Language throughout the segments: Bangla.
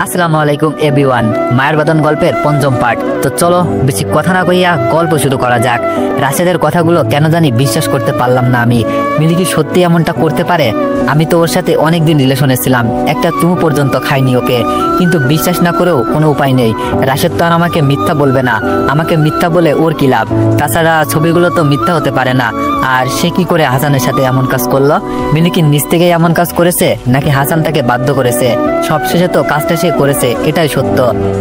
আসসালামু আলাইকুম এভরিওয়ান। মায়ের বাদন গল্পের পঞ্চম পার্ট। তো চলো বেশি কথা না কইয়া গল্প শুরু করা যাক। রাশেদের কথাগুলো কেন জানি বিশ্বাস করতে পারলাম না আমি। মিলি কি সত্যি এমনটা করতে পারে? আমি তো ওর সাথে অনেকদিন রিলেশনে ছিলাম, একটা চুমু পর্যন্ত খাইনি ওকে, কিন্তু বিশ্বাস না করেও কোনো উপায় নেই। রাশেদ তো আর আমাকে মিথ্যা বলবে না, আমাকে মিথ্যা বলে ওর কি লাভ? তাছাড়া ছবিগুলো তো মিথ্যা হতে পারে না। আর সে কি করে হাসানের সাথে এমন কাজ করলো? মিলি কি নিজ থেকেই এমন কাজ করেছে নাকি হাসান তাকে বাধ্য করেছে? সবশেষে তো কাজটা সে করেছে, এটাই সত্য।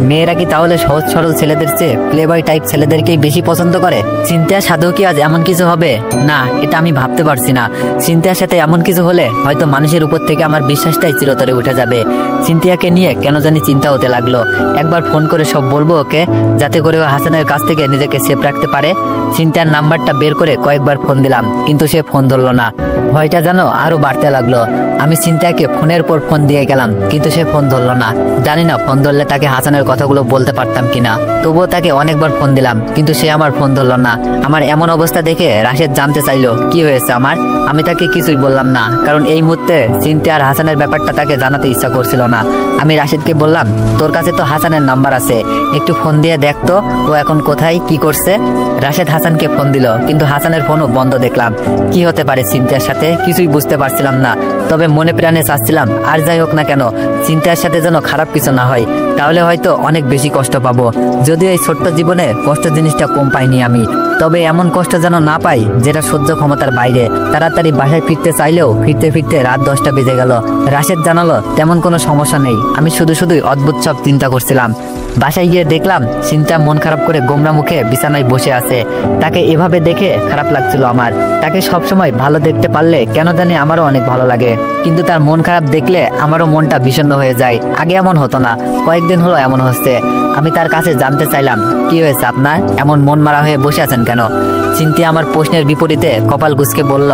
মেয়েরা কি তাহলে সহজ সরল ছেলেদের চেয়ে প্লেবয় টাইপ ছেলেদেরকেই বেশি পছন্দ করে? চিন্তার সাথেও কি আজ এমন কিছু হবে? না, এটা আমি ভাবতে পারছি না। চিন্তার সাথে এমন কিছু হলে হয়তো মানুষের উপর থেকে আমার বিশ্বাসটাই চিরতরে উঠে যাবে। চিন্তিয়াকে নিয়ে কেন জানি চিন্তা হতে লাগলো। একবার ফোন করে সব বলবো ওকে, যাতে করে ও হাসানের কাছ থেকে নিজেকে সেফ রাখতে পারে। চিন্তার নাম্বারটা বের করে কয়েকবার ফোন দিলাম, কিন্তু সে ফোন ধরলো না। ভয়টা যেন আরো বাড়তে লাগলো। আমি চিন্তাকে ফোনের পর ফোন দিয়ে গেলাম, কিন্তু সে ফোন ধরলো না। জানি না ফোন ধরলে তাকে হাসানের কথাগুলো বলতে পারতাম কিনা। তবুও তাকে অনেকবার ফোন দিলাম, কিন্তু সে আমার ফোন ধরলো না। আমার এমন অবস্থা দেখে রাশেদ জানতে চাইলো কি হয়েছে আমার। আমি তাকে কিছুই বললাম না, কারণ এই মুহূর্তে চিন্তা আর হাসানের ব্যাপারটা তাকে জানাতে ইচ্ছা করছিল না। আমি রাশেদকে বললাম, তোর কাছে তো হাসানের নাম্বার আছে, একটু ফোন দিয়ে দেখতো ও এখন কোথায় কি করছে। রাশেদ হাসানকে ফোন দিল, কিন্তু হাসানের ফোনও বন্ধ দেখলাম। কি হতে পারে চিন্তার সাথে কিছুই বুঝতে পারছিলাম না। তবে মনে প্রাণে চাচ্ছিলাম আর যাই হোক না কেন চিন্তার সাথে যেন খারাপ কিছু না হয়, তাহলে হয়তো অনেক বেশি কষ্ট পাবো। যদিও এই ছোট্ট জীবনে কষ্ট জিনিসটা কম পাইনি আমি, তবে এমন কষ্ট যেন না পাই যেটা সহ্য ক্ষমতার বাইরে। তাড়াতাড়ি বাসায় ফিরতে চাইলেও ফিরতে ফিরতে রাত 10টা বেজে গেল। রাশেদ জানালো তেমন কোনো সমস্যা নেই। আমি শুধুই অদ্ভুত সব চিন্তা করছিলাম। বাসায় গিয়ে দেখলাম চিন্তা মন খারাপ করে গোমরা মুখে বিছানায় বসে আছে। তাকে এভাবে দেখে খারাপ লাগছিল আমার। তাকে সবসময় ভালো দেখতে পারলে কেন জানি আমারও অনেক ভালো লাগে, কিন্তু তার মন খারাপ দেখলে আমারও মনটা বিষণ্ণ হয়ে যায়। আগে এমন হতো না, কয়েকদিন হলো এমন হচ্ছে। আমি তার কাছে জানতে চাইলাম, কি হয়েছে আপনার, এমন মন মারা হয়ে বসে আছেন কেন? চিন্তা আমার প্রশ্নের বিপরীতে কপাল কুঁচকে বলল,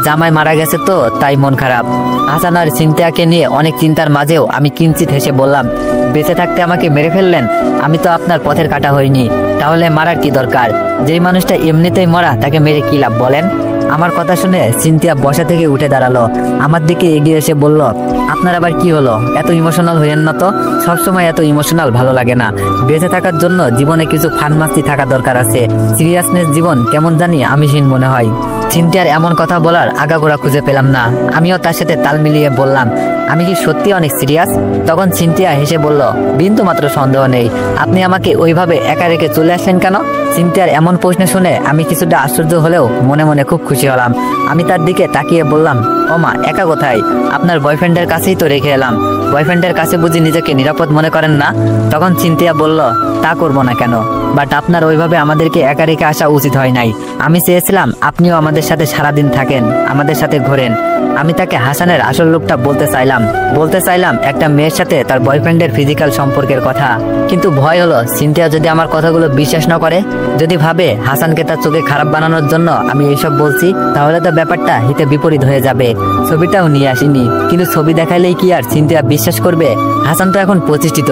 জামাই মারা গেছে তো তাই মন খারাপ। হাসান আর চিন্তাকে নিয়ে অনেক চিন্তার মাঝেও আমি কিঞ্চিত হেসে বললাম, বেঁচে থাকতে আমাকে মেরে ফেললেন? আমি তো আপনার পথের কাটা হইনি, তাহলে মারার কি দরকার? যেই মানুষটা এমনিতেই মরা তাকে মেরে কি লাভ বলেন? আমার কথা শুনে চিন্তিয়া বসা থেকে উঠে দাঁড়ালো, আমার দিকে এগিয়ে এসে বলল, আপনার আবার কি হলো? এত ইমোশনাল হইয়েন না তো, সবসময় এত ইমোশনাল ভালো লাগে না। বেঁচে থাকার জন্য জীবনে কিছু ফান মাস্তি থাকা দরকার আছে। সিরিয়াসনেস জীবন কেমন জানি আমিহীন মনে হয়। চিন্তার এমন কথা বলার আগাগোড়া খুঁজে পেলাম না। আমিও তার সাথে তাল মিলিয়ে বললাম, আমি কি সত্যি অনেক সিরিয়াস? তখন চিন্তিয়া হেসে বলল, বিন্দু মাত্র সন্দেহ নেই। আপনি আমাকে ওইভাবে একা রেখে চলে আসলেন কেন? চিন্তার এমন প্রশ্ন শুনে আমি কিছুটা আশ্চর্য হলেও মনে মনে খুব খুশি হলাম। আমি তার দিকে তাকিয়ে বললাম, ও মা, একা কোথায়? আপনার বয়ফ্রেন্ডের কাছেই তো রেখে এলাম। বয়ফ্রেন্ডের কাছে বুঝি নিজেকে নিরাপদ মনে করেন না? তখন চিন্তিয়া বলল, তা করবো না কেন, বাট আপনার ওইভাবে আমাদেরকে একা রেখে আসা উচিত হয় নাই। আমি চেয়েছিলাম আপনিও আমাদের সাথে সারাদিন থাকেন, আমাদের সাথে ঘোরেন। আমি তাকে হাসানের আসল রূপটা বলতে চাইলাম একটা মেয়ের সাথে তার বয়ফ্রেন্ডের ফিজিক্যাল সম্পর্কের কথা। কিন্তু ভয় হলো চিন্তিয়া যদি আমার কথাগুলো বিশ্বাস না করে, যদি ভাবে হাসানকে তার চোখে খারাপ বানানোর জন্য আমি এইসব বলছি, তাহলে তো ব্যাপারটা হিতে বিপরীত হয়ে যাবে। ছবিটাও নিয়ে আসিনি, কিন্তু ছবি দেখাইলেই কি আর চিন্তিয়া বিশ্বাস করবে? হাসান তো এখন প্রতিষ্ঠিত,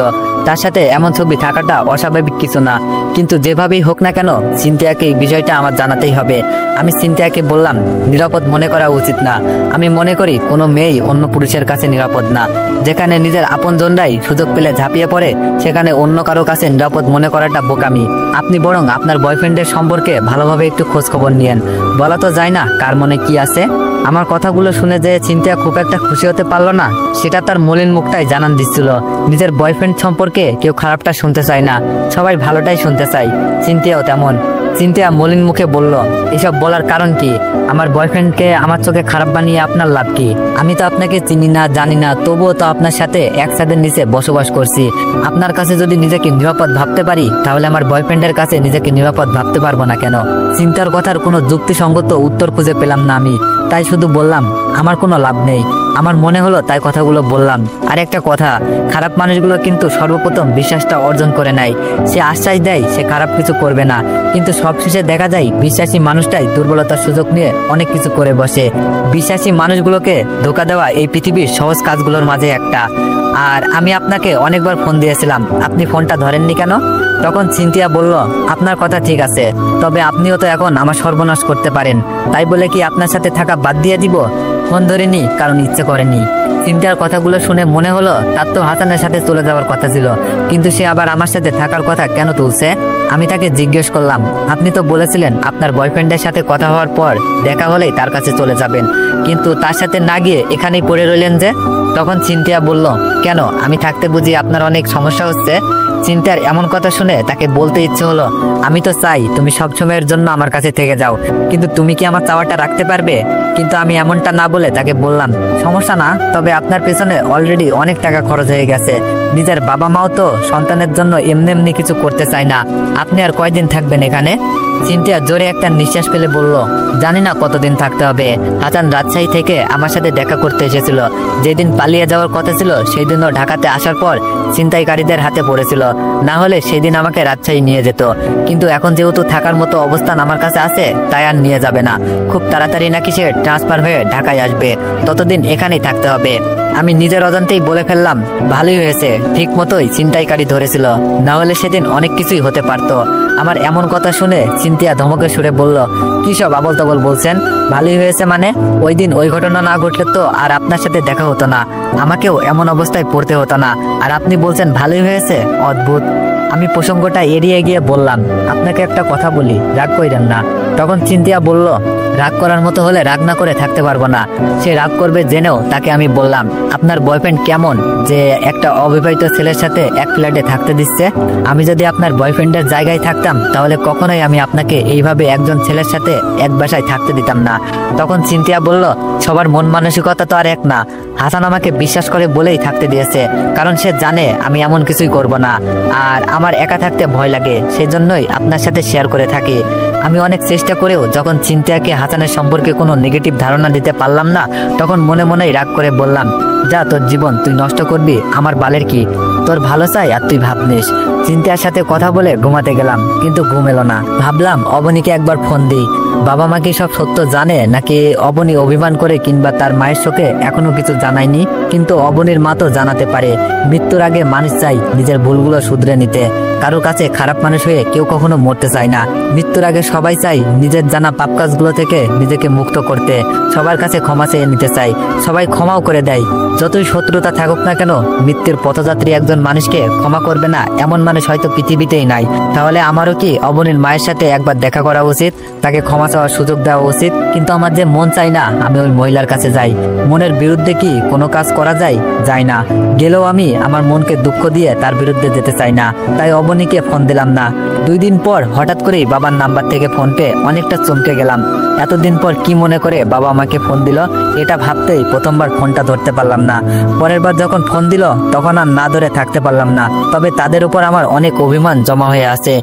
তার সাথে এমন ছবি থাকাটা অস্বাভাবিক কিছু না। কিন্তু যেভাবেই হোক না কেন চিন্তিয়াকে এই বিষয়টা আমার জানাতেই হবে। আমি চিন্তিয়াকে বললাম, নিরাপদ মনে করা উচিত না। আমি মনে করি কোনো মেয়েই অন্য পুরুষের কাছে নিরাপদ না। যেখানে নিজের আপনজনরাই সুযোগ পেলে ঝাঁপিয়ে পড়ে, সেখানে অন্য কারো কাছে নিরাপদ মনে করাটা বোকামি। আপনি বরং আপনার বয়ফ্রেন্ডের সম্পর্কে ভালোভাবে একটু খোঁজ খবর নিয়েন। বলা তো যায় না কার মনে কি আছে। আমার কথাগুলো শুনে যে চিন্তা খুব একটা খুশি হতে পারলো না, সেটা তার মলিন মুখটাই জানান দিচ্ছিল। নিজের বয়ফ্রেন্ড সম্পর্কে কেউ খারাপটা শুনতে চায় না, সবাই ভালোটাই শুনতে চায়। চিন্তাও তেমন। চিন্তা মলিন মুখে বলল, এসব বলার কারণ কি? আমার বয়ফ্রেন্ডকে আমার চোখে খারাপ বানিয়ে আপনার লাভ কি? আমি তো আপনাকে চিনি না, জানি না, তবুও তো আপনার সাথে এক ছাদের নিচে বসবাস করছি। আপনার কাছে যদি নিজেকে নিরাপদ ভাবতে পারি, তাহলে আমার বয়ফ্রেন্ডের কাছে নিজেকে নিরাপদ ভাবতে পারবো না কেন? চিন্তার কথার কোনো যুক্তিসঙ্গত উত্তর খুঁজে পেলাম না আমি, তাই শুধু বললাম, আমার কোনো লাভ নেই। আমার মনে হলো তাই কথাগুলো বললাম। আর একটা কথা, খারাপ মানুষগুলো কিন্তু সর্বপ্রথম বিশ্বাসটা অর্জন করে নেয়। সে আশ্বাস দেয় সে খারাপ কিছু করবে না, কিন্তু সবশেষে দেখা যায় বিশ্বাসী মানুষটাই দুর্বলতার সুযোগ নিয়ে অনেক কিছু করে বসে। বিশ্বাসী মানুষগুলোকে ধোঁকা দেওয়া এই পৃথিবীর সহজ কাজগুলোর মাঝে একটা। আর আমি আপনাকে অনেকবার ফোন দিয়েছিলাম, আপনি ফোনটা ধরেননি কেন? তখন চিন্তিয়া বলল, আপনার কথা ঠিক আছে, তবে আপনিও তো এখন আমার সর্বনাশ করতে পারেন, তাই বলে কি আপনার সাথে থাকা বাদ দিয়ে দিব? ফোন ধরিনি কারণ ইচ্ছে করেনি। চিন্তার কথাগুলো শুনে মনে হলো তার তো হাসানের সাথে চলে যাওয়ার কথা ছিল, কিন্তু সে আবার আমার সাথে থাকার কথা কেন তুলছে। আমি তাকে জিজ্ঞেস করলাম, আপনি তো বলেছিলেন আপনার বয়ফ্রেন্ডের সাথে কথা হওয়ার পর দেখা হলেই তার কাছে চলে যাবেন, কিন্তু তার সাথে না গিয়ে এখানেই পড়ে রইলেন যে? তখন চিন্তিয়া বলল, কেন আমি থাকতে বুঝি আপনার অনেক সমস্যা হচ্ছে? চিন্তার এমন কথা শুনে তাকে বলতে ইচ্ছে হলো, আমি তো চাই তুমি সবসময়ের জন্য আমার কাছে থেকে যাও, কিন্তু তুমি কি আমার চাওয়াটা রাখতে পারবে? কিন্তু আমি এমনটা না বলে তাকে বললাম, সমস্যা না, তবে আপনার পেছনে অলরেডি অনেক টাকা খরচ হয়ে গেছে। নিজের বাবা মাও তো সন্তানের জন্য এমনি এমনি কিছু করতে চায় না। আপনি আর কয়দিন থাকবেন এখানে? চিন্তিয়া জোরে একটা নিঃশ্বাস ফেলে বলল, জানি না কতদিন থাকতে হবে। হাসান রাজশাহী থেকে আমার সাথে দেখা করতে এসেছিল। যেদিন পালিয়ে যাওয়ার কথা ছিল সেই দিনও ঢাকাতে আসার পর ছিনতাইকারীদের হাতে পড়েছিল, না হলে সেদিন আমাকে রাজশাহী নিয়ে যেত। কিন্তু এখন যেহেতু থাকার মতো অবস্থান আমার কাছে আছে, তাই আর নিয়ে যাবে না। খুব তাড়াতাড়ি নাকি সে ট্রান্সফার হয়ে ঢাকায় আসবে, ততদিন এখানেই থাকতে হবে। আমি নিজের অজান্তেই বলে ফেললাম, ভালোই হয়েছে, ঠিক মতোই ছিনতাইকারী ধরেছিল, না হলে সেদিন অনেক কিছুই হতে পারতো। আমার এমন কথা শুনে চিন্তিয়া ধমকে সুরে বলল, কি সব আবল তাবল বলছেন? ভালোই হয়েছে মানে? ওই দিন ওই ঘটনা না ঘটলে তো আর আপনার সাথে দেখা হতো না, আমাকেও এমন অবস্থায় পড়তে হতো না, আর আপনি বলছেন ভালোই হয়েছে? অদ্ভুত। আমি প্রসঙ্গটা এড়িয়ে গিয়ে বললাম, আপনাকে একটা কথা বলি, রাগ কইরেন না। তখন চিন্তিয়া বলল, রাগ করার মতো হলে রাগ না করে থাকতে পারবো না। সে রাগ করবে জেনেও তাকে আমি বললাম, আপনার বয়ফ্রেন্ড কেমন যে একটা অবিবাহিত ছেলের সাথে এক ফ্ল্যাটে থাকতে দিচ্ছে? আমি যদি আপনার বয়ফ্রেন্ডের জায়গায় থাকতাম তাহলে কখনোই আমি আপনাকে এইভাবে একজন ছেলের সাথে এক বাসায় থাকতে দিতাম না। তখন চিন্তিয়া বলল, সবার মন মানসিকতা তো আর এক না। হাসান আমাকে বিশ্বাস করে বলেই থাকতে দিয়েছে, কারণ সে জানে আমি এমন কিছুই করব না, আর আমার একা থাকতে ভয় লাগে, সেজন্যই আপনার সাথে শেয়ার করে থাকি। আমি অনেক চেষ্টা করেও যখন চিন্তাকে হাসানের সম্পর্কে কোনো নেগেটিভ ধারণা দিতে পারলাম না, তখন মনে মনেই রাগ করে বললাম, যা, তোর জীবন তুই নষ্ট করবি, আমার বালের কি? তোর ভালো চাই আর তুই ভাবনিস। চিন্তার সাথে কথা বলে ঘুমাতে গেলাম, কিন্তু ঘুম এলো না। ভাবলাম অবনীকে একবার ফোন দিই। বাবা মা কি সব সত্য জানে, নাকি অবনী অভিমান করে কিংবা তার মায়ের চোখে এখনো কিছু জানায়নি? কিন্তু অবনীর মা তো জানাতে পারে। মৃত্যুর আগে মানুষ চাই নিজের ভুলগুলো শুধরে নিতে। কারো কাছে খারাপ মানুষ হয়ে কেউ কখনো মরতে চায় না। মৃত্যুর আগে সবাই চাই নিজের জানা পাপ কাজগুলো থেকে নিজেকে মুক্ত করতে। সবার কাছে ক্ষমা চেয়ে নিতে চাই, সবাই ক্ষমাও করে দেয়। যতই শত্রুতা থাকুক না কেন, মৃত্যুর পথযাত্রী একজন মানুষকে ক্ষমা করবে না এমন মানুষ হয়তো পৃথিবীতেই নাই। তাহলে আমারও কি অবনীর মায়ের সাথে একবার দেখা করা উচিত, তাকে ক্ষমা চাওয়ার সুযোগ দেওয়া উচিত। কিন্তু আমার যে মন চাই না আমি ওই মহিলার কাছে যাই। মনের বিরুদ্ধে কি কোনো কাজ করা যায়? যায় না। গেলেও আমি আমার মনকে দুঃখ দিয়ে তার বিরুদ্ধে যেতে চাই না। তাই অবনীকে ফোন দিলাম না। 2 দিন পর হঠাৎ করেই বাবার নাম্বার থেকে ফোন পেয়ে অনেকটা চমকে গেলাম। এতদিন পর কি মনে করে বাবা আমাকে ফোন দিল, এটা ভাবতেই প্রথমবার ফোনটা ধরতে পারলাম না। পরের বার যখন ফোন দিল তখন আর না ধরে থাকতে পারলাম না। তবে তাদের উপর আমার অনেক অভিমান জমা হয়ে আছে।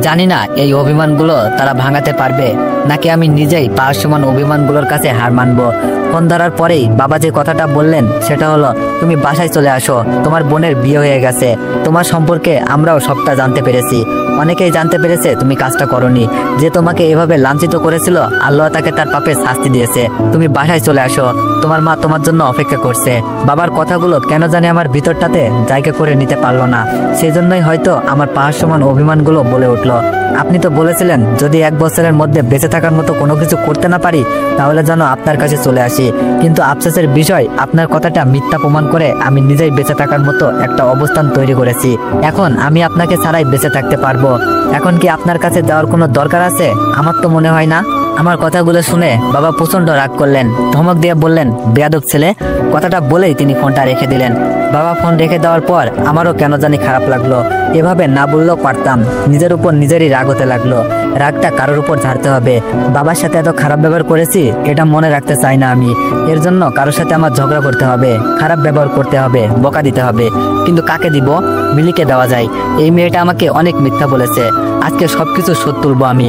জানি না এই অভিমানগুলো তারা ভাঙাতে পারবে, নাকি আমি নিজেই পাওয়ার সমান অভিমানগুলোর কাছে হার মানবো। ফোন ধরার পরেই বাবা যে কথাটা বললেন সেটা হলো, তুমি বাসায় চলে আসো, তোমার বোনের বিয়ে হয়ে গেছে। তোমার সম্পর্কে আমরাও সবটা জানতে পেরেছি। অনেকেই জানতে পেরেছে তুমি কাজটা করনি। যে তোমাকে এভাবে লাঞ্ছিত করেছিল, আল্লাহ তাকে তার পাপের শাস্তি দিয়েছে। তুমি বাসায় চলে আসো, তোমার মা তোমার জন্য অপেক্ষা করছে। বাবার কথাগুলো কেন জানি আমার ভিতরটাতে জায়গা করে নিতে পারলো না। সেজন্যই হয়তো আমার পাহাড় সমান অভিমানগুলো বলে উঠলো। আপনি তো বলেছিলেন যদি 1 বছরের মধ্যে বেঁচে থাকার মতো কোনো কিছু করতে না পারি তাহলে যেন আপনার কাছে চলে আসি। কিন্তু আফসোসের বিষয়, আপনার কথাটা মিথ্যা প্রমাণ করে আমি নিজেই বেঁচে থাকার মতো একটা অবস্থান তৈরি করেছি। এখন আমি আপনাকে ছাড়াই বেঁচে থাকতে পারবো। এখন কি আপনার কাছে যাওয়ার কোনো দরকার আছে? আমার তো মনে হয় না। আমার কথাগুলো শুনে বাবা প্রচন্ড রাগ করলেন, ধমক দিয়ে বললেন, বেয়াদব ছেলে। কথাটা বলেই তিনি ফোনটা রেখে দিলেন। বাবা ফোন রেখে দেওয়ার পর আমারও কেন জানি খারাপ লাগলো। এভাবে না বললেও পারতাম। নিজের উপর নিজেরই রাগ হতে লাগলো। রাগটা কারোর উপর ঝাড়তে হবে। বাবার সাথে এত খারাপ ব্যবহার করেছি, এটা মনে রাখতে চাই না আমি। এর জন্য কারোর সাথে আমার ঝগড়া করতে হবে, খারাপ ব্যবহার করতে হবে, বকা দিতে হবে। কিন্তু কাকে দিব? মিলিকে দেওয়া যায়। এই মেয়েটা আমাকে অনেক মিথ্যা বলেছে। আজকে সবকিছু শোধ তুলবো আমি।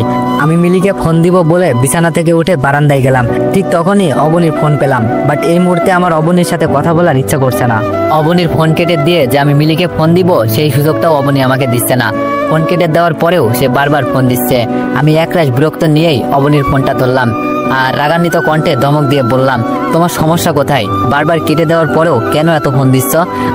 মিলিকে ফোন দিব বলে বিছানা থেকে উঠে বারান্দায় গেলাম। ঠিক তখনই অবনীর ফোন পেলাম। বাট এই মুহূর্তে আমার অবনীর সাথে কথা বলার ইচ্ছা করছে না। অবনীর ফোন কেটে দিয়ে যে আমি মিলিকে ফোন দিব সেই সুযোগটাও অবনী আমাকে দিচ্ছে না। ফোন কেটে দেওয়ার পরেও সে বারবার ফোন দিচ্ছে। আমি একরাশ বিরক্ত নিয়েই অবনীর ফোনটা ধরলাম। আর রাগান্বিত কণ্ঠে ধমক দিয়ে বললাম, তোমার সমস্যা কোথায়? বারবার কেটে দেওয়ার পরেও কেন এত ফোন দিচ্ছ?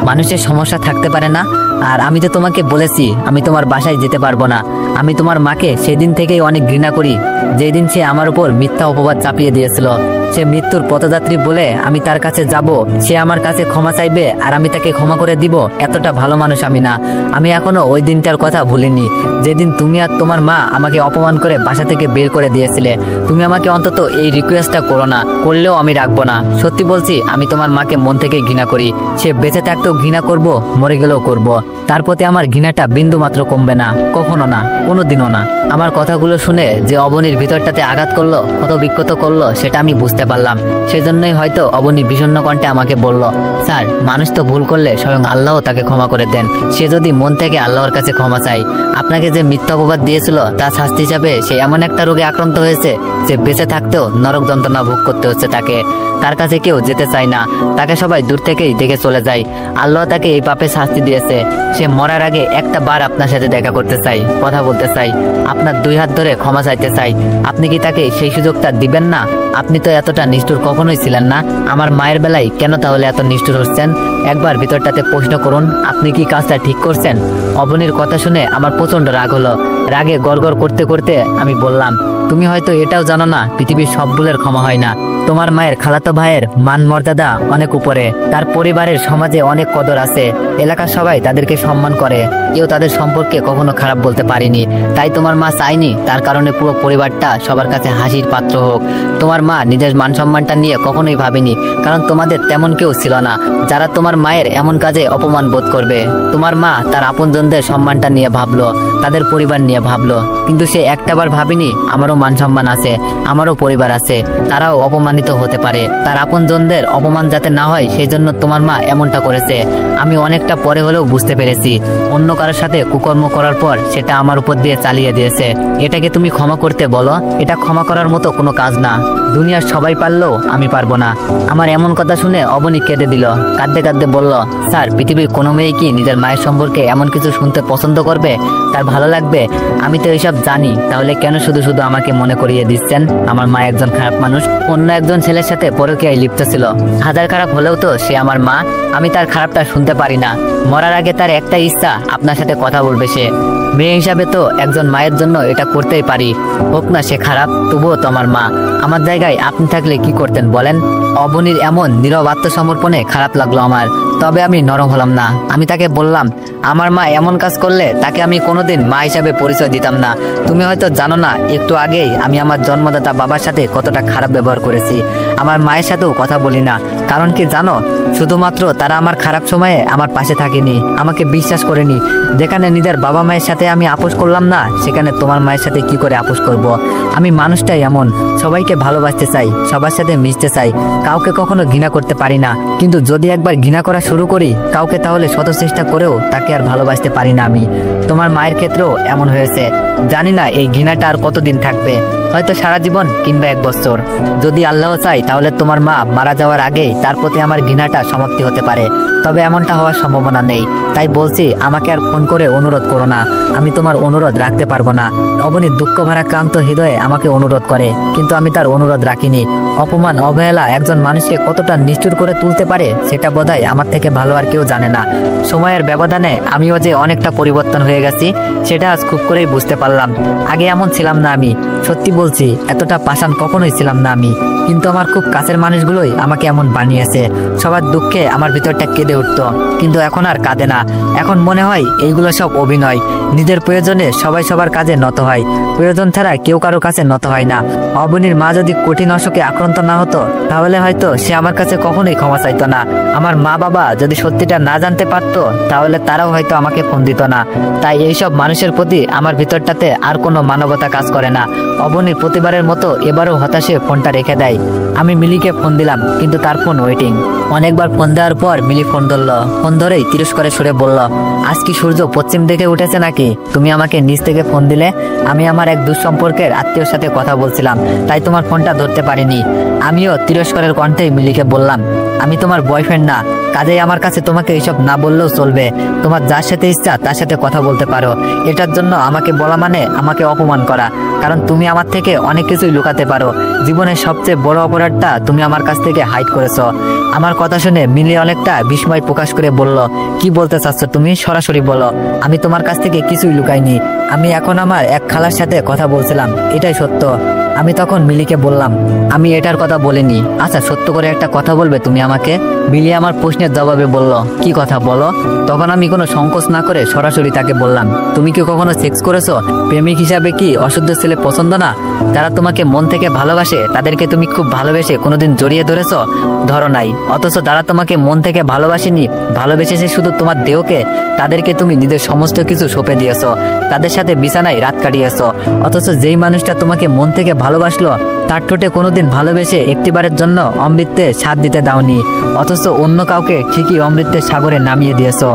মানুষের সমস্যা থাকতে পারে না? আর আমি তো তোমাকে বলেছি আমি তোমার বাসায় যেতে পারবো না। আমি তোমার মাকে সেদিন থেকেই অনেক ঘৃণা করি, যেই দিন সে আমার উপর মিথ্যা অপবাদ চাপিয়ে দিয়েছিল। সে মৃত্যুর পথযাত্রী বলে আমি তার কাছে যাব, সে আমার কাছে ক্ষমা চাইবে আর আমি তাকে ক্ষমা করে দিব, এতটা ভালো মানুষ আমি না। আমি এখনো ওই দিনটার কথা ভুলিনি, যেদিন তুমি আর তোমার মা আমাকে অপমান করে বাসা থেকে বের করে দিয়েছিলে। তুমি আমাকে অন্তত এই রিকোয়েস্টটা করো না, করলেও আমি রাখবো না। সত্যি বলছি, আমি তোমার মাকে মন থেকে ঘৃণা করি। সে বেঁচে থাকতেও ঘৃণা করব, মরে গেলেও করব। তার প্রতি আমার ঘৃণাটা বিন্দু মাত্র কমবে না, কখনো না, কোনোদিনও না। আমার কথাগুলো শুনে যে অবনীর ভিতরটাতে আঘাত করলো, ক্ষত বিক্ষত করলো, সেটা আমি বুঝতে পারলাম। সেজন্যই হয়তো অবনী বিষণ্ণ কণ্ঠে আমাকে বলল, স্যার, মানুষ তো ভুল করলে স্বয়ং আল্লাহ তাকে ক্ষমা করে দেন। সে যদি মন থেকে আল্লাহর কাছে ক্ষমা চায়, আপনাকে যে মিথ্যা অপবাদ দিয়েছিল তার শাস্তি হিসাবে সে এমন একটা রোগে আক্রান্ত হয়েছে যে বেঁচে থাকতেও নরক যন্ত্রণা ভোগ করতে হচ্ছে তাকে। তার কাছে কেউ যেতে চায় না, তাকে সবাই দূর থেকেই দেখে চলে যায়। আল্লাহ তাকে এই পাপে শাস্তি দিয়েছে। সে মরার আগে একটা বার আপনার সাথে দেখা করতে চাই, কথা বলতে চাই, আপনার 2 হাত ধরে ক্ষমা চাইতে চাই। আপনি কি তাকে সেই সুযোগটা দিবেন না? আপনি তো এতটা নিষ্ঠুর কখনোই ছিলেন না। আমার মায়ের বেলায় কেন তাহলে এত নিষ্ঠুর হচ্ছেন? একবার ভিতরটাতে প্রশ্ন করুন, আপনি কি কাজটা ঠিক করছেন? অবনীর কথা শুনে আমার প্রচন্ড রাগ হলো। রাগে গড়গড় করতে করতে আমি বললাম, তুমি হয়তো এটাও জানো না, পৃথিবীর সব ভুলের ক্ষমা হয় না। তোমার মায়ের খালাতো ভাইয়ের মান মর্যাদা অনেক উপরে, তার পরিবারের সমাজে অনেক কদর আছে, এলাকার সবাই তাদেরকে সম্মান করে, কেউ তাদের সম্পর্কে কখনো খারাপ বলতে পারেনি। তাই তোমার মা চায়নি তার কারণে পুরো পরিবারটা সবার কাছে হাসির পাত্র হোক। তোমার মা নিজের মান সম্মানটা নিয়ে কখনোই ভাবেনি, কারণ তোমাদের তেমন কেউ ছিল না যারা তোমার মায়ের এমন কাজে অপমান বোধ করবে। তোমার মা তার আপনজনদের সম্মানটা নিয়ে ভাবলো, তাদের পরিবার নিয়ে ভাবলো, কিন্তু সে একটাবার ভাবেনি আমারও মান সম্মান আছে, আমারও পরিবার আছে, তারাও অপমানিত হতে পারে। তার আপনজনদের অপমান যাতে না হয় সেই জন্য তোমার মা এমনটা করেছে। আমি অনেকটা পরে হলেও বুঝতে পেরেছি, অন্য কারোর সাথে কুকর্ম করার পর সেটা আমার উপর দিয়ে চালিয়ে দিয়েছে। এটাকে তুমি ক্ষমা করতে বলো? এটা ক্ষমা করার মতো কোনো কাজ না। দুনিয়ার সবাই পারলেও আমি পারবো না। আমার এমন কথা শুনে অবনী কেঁদে দিল, কাঁদতে কাঁদতে বলল, স্যার, পৃথিবীর কোনো মেয়ে কি নিজের মায়ের সম্পর্কে এমন কিছু শুনতে পছন্দ করবে? তার ভালো লাগবে? আমি তো এইসব জানি, তাহলে কেন শুধু শুধু আমাকে মনে করিয়ে দিচ্ছেন আমার মা একজন খারাপ মানুষ, অন্য একজন ছেলের সাথে পরকীয়ায় লিপ্ত ছিল? হাজার খারাপ হলেও তো সে আমার মা, আমি তার খারাপটা শুনতে পারি না। মরার আগে তার একটা ইচ্ছা, আপনার সাথে কথা বলবে সে। মেয়ে হিসাবে তো একজন মায়ের জন্য এটা করতেই পারি, হোক না সে খারাপ, তবুও তো আমার মা। আমার জায়গায় আপনি থাকলে কি করতেন বলেন? অবনীর এমন নীরব আত্মসমর্পণে খারাপ লাগলো আমার, তবে আমি নরম হলাম না। আমি তাকে বললাম, আমার মা এমন কাজ করলে তাকে আমি কোনোদিন মা হিসাবে পরিচয় দিতাম না। তুমি হয়তো জানো না, একটু আগেই আমি আমার জন্মদাতা বাবার সাথে কতটা খারাপ ব্যবহার করেছি। আমার মায়ের সাথেও কথা বলি না, কারণ কি জানো? শুধুমাত্র তারা আমার খারাপ সময়ে আমার পাশে থাকেনি, আমাকে বিশ্বাস করেনি। যেখানে নিজের বাবা মায়ের সাথে আমি আপোষ করলাম না, সেখানে তোমার মায়ের সাথে কি করে আপোষ করব? আমি মানুষটাই এমন, সবাইকে ভালোবাসতে চাই, সবার সাথে মিশতে চাই, কাউকে কখনো ঘৃণা করতে পারি না। কিন্তু যদি একবার ঘৃণা করা শুরু করি কাউকে, তাহলে শত চেষ্টা করেও তাকে আর ভালোবাসতে পারি না আমি। তোমার মায়ের ক্ষেত্রেও এমন হয়েছে। জানি না এই ঘৃণাটা আর কতদিন থাকবে, হয়তো সারা জীবন কিংবা 1 বছর। যদি আল্লাহ চাই তাহলে তোমার মা মারা যাওয়ার আগেই তার প্রতি আমার ঘৃণাটা সমাপ্তি হতে পারে, তবে এমনটা হওয়ার সম্ভাবনা নেই। তাই বলছি, আমাকে আর ফোন করে অনুরোধ করো না, আমি তোমার অনুরোধ রাখতে পারবো না। অবনীর দুঃখ ভরা ক্লান্ত হৃদয়ে আমাকে অনুরোধ করে, কিন্তু আমি তার অনুরোধ রাখিনি। অপমান, অবহেলা একজন মানুষকে কতটা নিষ্ঠুর করে তুলতে পারে সেটা বোধহয় আমার থেকে ভালো আর কেউ জানে না। সময়ের ব্যবধানে আমিও যে অনেকটা পরিবর্তন হয়ে গেছি সেটা আজ খুব করেই বুঝতে পারলাম। আগে এমন ছিলাম না আমি, সত্যি বলছি, এতটা পাষাণ কখনোই ছিলাম না আমি। কিন্তু আমার খুব কাছের মানুষগুলোই আমাকে এমন বানিয়েছে। সবার দুঃখে আমার ভিতরটা কেঁদে উঠতো, কিন্তু এখন আর কাঁদে না। এখন মনে হয় এইগুলো সব অভিনয়। নিজের প্রয়োজনে সবাই সবার কাজে নত হয়, প্রয়োজন ছাড়া কেউ কারো কাছে নত হয় না। অবনীর মা যদি কঠিন অসুখে আক্রান্ত না হতো তাহলে হয়তো সে আমার কাছে কখনোই ক্ষমা চাইতো না। আমার মা বাবা যদি সত্যিটা না জানতে পারতো তাহলে তারাও হয়তো আমাকে ফোন দিত না। তাই এইসব মানুষের প্রতি আমার ভিতরটাতে আর কোনো মানবতা কাজ করে না। অবনীর প্রতিবারের মতো এবারও হতাশে ফোনটা রেখে দেয়। আমি মিলিকে ফোন দিলাম, কিন্তু তার ফোন ওয়েটিং। অনেকবার ফোন দেওয়ার পর মিলি ফোন ধরলো। ফোন ধরেই তিরস্কারে সুরে বলল, আজ কি সূর্য পশ্চিম দিকে উঠেছে নাকি? তুমি আমাকে নিচ থেকে ফোন দিলে। আমি আমার এক দুঃসম্পর্কের আত্মীয়র সাথে কথা বলছিলাম, তাই তোমার ফোনটা ধরতে পারিনি। আমিও তিরস্কারের কণ্ঠেই মিলিকে বললাম, আমি তোমার বয়ফ্রেন্ড না, কাজেই আমার কাছে তোমাকে এইসব না বললেও চলবে। তোমার যার সাথে ইচ্ছা তার সাথে কথা বলতে পারো। এটার জন্য আমাকে বলা মানে আমাকে অপমান করা। কারণ তুমি আমার থেকে অনেক কিছুই লুকাতে পারো। জীবনের সবচেয়ে বড় অপরাধটা তুমি আমার কাছ থেকে হাইড করেছো। আমার কথা শুনে মিলি অনেকটা বিস্ময় প্রকাশ করে বলল, কি বলতে চাচ্ছ তুমি, সরাসরি বলো। আমি তোমার কাছ থেকে কিছুই লুকাইনি। আমি এখন আমার এক খালার সাথে কথা বলছিলাম, এটাই সত্য। আমি তখন মিলিকে বললাম, আমি এটার কথা বলিনি। আচ্ছা সত্য করে একটা কথা বলবে তুমি আমাকে? মিলি আমার প্রশ্নের জবাবে বলল, কি কথা বলো। তখন আমি কোনো সংকোচ না করে সরাসরি তাকে বললাম, তুমি কি কখনো সেক্স করেছো? প্রেমিক হিসাবে কি অশুদ্ধ ছেলে পছন্দ না? যারা তোমাকে মন থেকে ভালোবাসে তাদেরকে তুমি খুব ভালোবেসে কোনোদিন জড়িয়ে ধরেছো? ধরো নাই। অথচ যারা তোমাকে মন থেকে ভালোবাসেনি, ভালোবেসেছে শুধু তোমার দেহকে, তাদেরকে তুমি নিজের সমস্ত কিছু সঁপে দিয়েছো, তাদের সাথে বিছানায় রাত কাটিয়েছো। অথচ যেই মানুষটা তোমাকে মন থেকে ভালোবাসলো, তার ঠোঁটে কোনোদিন ভালোবেসে একটিবারের জন্য অমৃতে স্বাদ দিতে দাওনি। অথচ অন্য কাউকে ঠিকই অমৃতের সাগরে নামিয়ে দিয়েছো।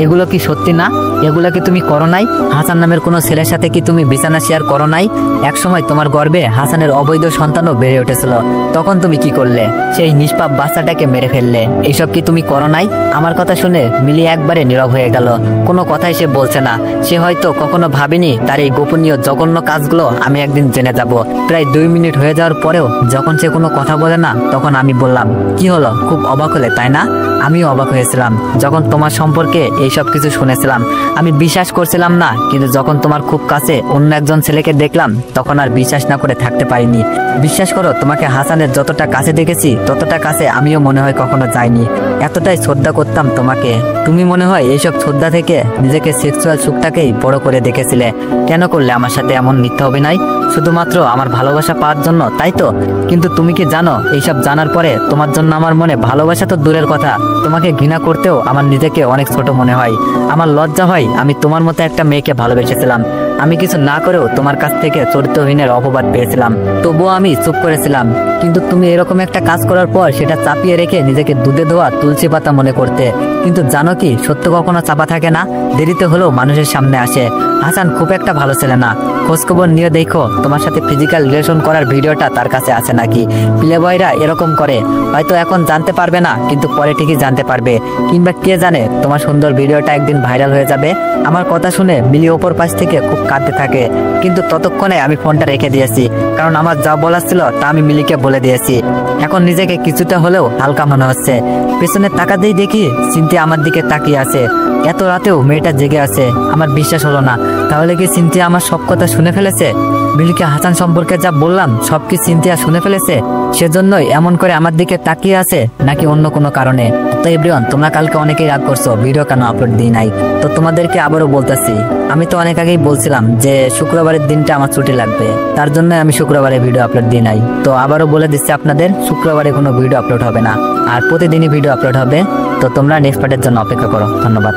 এগুলো কি সত্যি না? এগুলো কি তুমি করো নাই? হাসান নামের কোনো ছেলের সাথে কি তুমি বিছানা শেয়ার করো নাই? একসময় তোমার গর্ভে হাসানের অবৈধ সন্তানও বেড়ে উঠেছিল, তখন তুমি কি করলে? সেই নিষ্পাপ বাচ্চাটাকে মেরে ফেললে। এইসব কি তুমি করো নাই? আমার কথা শুনে মিলি একবারে নীরব হয়ে গেল। কোনো কথাই সে বলছে না। সে হয়তো কখনো ভাবেনি তার এই গোপনীয় জঘন্য কাজগুলো আমি একদিন জেনে যাব। প্রায় 2 মিনিট হয়ে যাওয়ার পরেও যখন সে কোনো কথা বলে না, তখন আমি বললাম, কি হলো, খুব অবাক হলে তাই না? আমিও অবাক হয়েছিলাম যখন তোমার সম্পর্কে এইসব কিছু শুনেছিলাম। আমি বিশ্বাস করছিলাম না, কিন্তু যখন তোমার খুব কাছে অন্য একজন ছেলেকে দেখলাম, তখন আর বিশ্বাস না করে থাকতে পারিনি। বিশ্বাস করো, তোমাকে হাসানের যতটা কাছে দেখেছি, ততটা কাছে আমিও মনে হয় কখনো যাইনি। এতটাই শ্রদ্ধা করতাম তোমাকে। তুমি মনে হয় এইসব শ্রদ্ধা থেকে নিজেকে সেক্সুয়াল সুখটাকেই বড় করে দেখেছিলে। কেন করলে আমার সাথে এমন মিথ্যা অভিনয়? শুধুমাত্র আমার ভালোবাসা পাওয়ার জন্য, তাই তো? কিন্তু তুমি কি জানো, এইসব জানার পরে তোমার জন্য আমার মনে ভালোবাসা তো দূরের কথা, তোমাকে ঘৃণা করতেও আমার নিজেকে অনেক ছোট মনে হয়। আমার লজ্জা হয় আমি তোমার মতো একটা মেয়েকে ভালোবেসেছিলাম। আমি কিছু না করেও তোমার কাছ থেকে চরিত্রহীনের অপবাদ পেয়েছিলাম, তবুও আমি চুপ করেছিলাম। কিন্তু তুমি এরকম একটা কাজ করার পর সেটা চাপিয়ে রেখে নিজেকে দুধে ধোয়া তুলসী পাতা মনে করতে। কিন্তু জানো কি, সত্য কখনো চাপা থাকে না, দেরিতে হলেও মানুষের সামনে আসে। হাসান খুব একটা ভালো ছেলে না। খোঁজখবর নিয়ে দেখো তোমার সাথে ফিজিক্যাল রিলেশন করার ভিডিওটা তার কাছে আছে নাকি। প্লে বয়রা এরকম করে, হয়তো এখন জানতে পারবে না, কিন্তু পরে ঠিকই জানতে পারবে। কিংবা কে জানে, তোমার সুন্দর ভিডিওটা একদিন ভাইরাল হয়ে যাবে। আমার কথা শুনে মিলি ওপর পাশ থেকে খুব কাঁদতে থাকে, কিন্তু ততক্ষণে আমি ফোনটা রেখে দিয়েছি, কারণ আমার যা বলার ছিল তা আমি মিলিকে বলে দিয়েছি। এখন নিজেকে কিছুটা হলেও হালকা মনে হচ্ছে। পেছনে তাকাতেই দেখি সিনথিয়া আমার দিকে তাকিয়ে আছে। এত রাতেও মেয়েটা জেগে আছে। আমার বিশ্বাস হলো না। তাহলে কি সিনথিয়া আমার সব কথা শুনে ফেলেছে? মিলিকে হাসান সম্পর্কে যা বললাম সব কি সিনথিয়া শুনে ফেলেছে? সেজন্যই এমন করে আমার দিকে তাকিয়ে আছে, নাকি অন্য কোনো কারণে? তো এভরিওয়ান, তোমরা কালকে অনেকেই রাগ করছো ভিডিও কেন আপলোড দিই নাই। তো তোমাদেরকে আবারও বলতেছি, আমি তো অনেক আগেই বলছিলাম যে শুক্রবারের দিনটা আমার ছুটি লাগবে, তার জন্য আমি শুক্রবারে ভিডিও আপলোড দিই নাই। তো আবারও বলে দিচ্ছি আপনাদের, শুক্রবারে কোনো ভিডিও আপলোড হবে না, আর প্রতিদিনই ভিডিও আপলোড হবে। তো তোমরা নেক্সট পার্টের জন্য অপেক্ষা করো। ধন্যবাদ।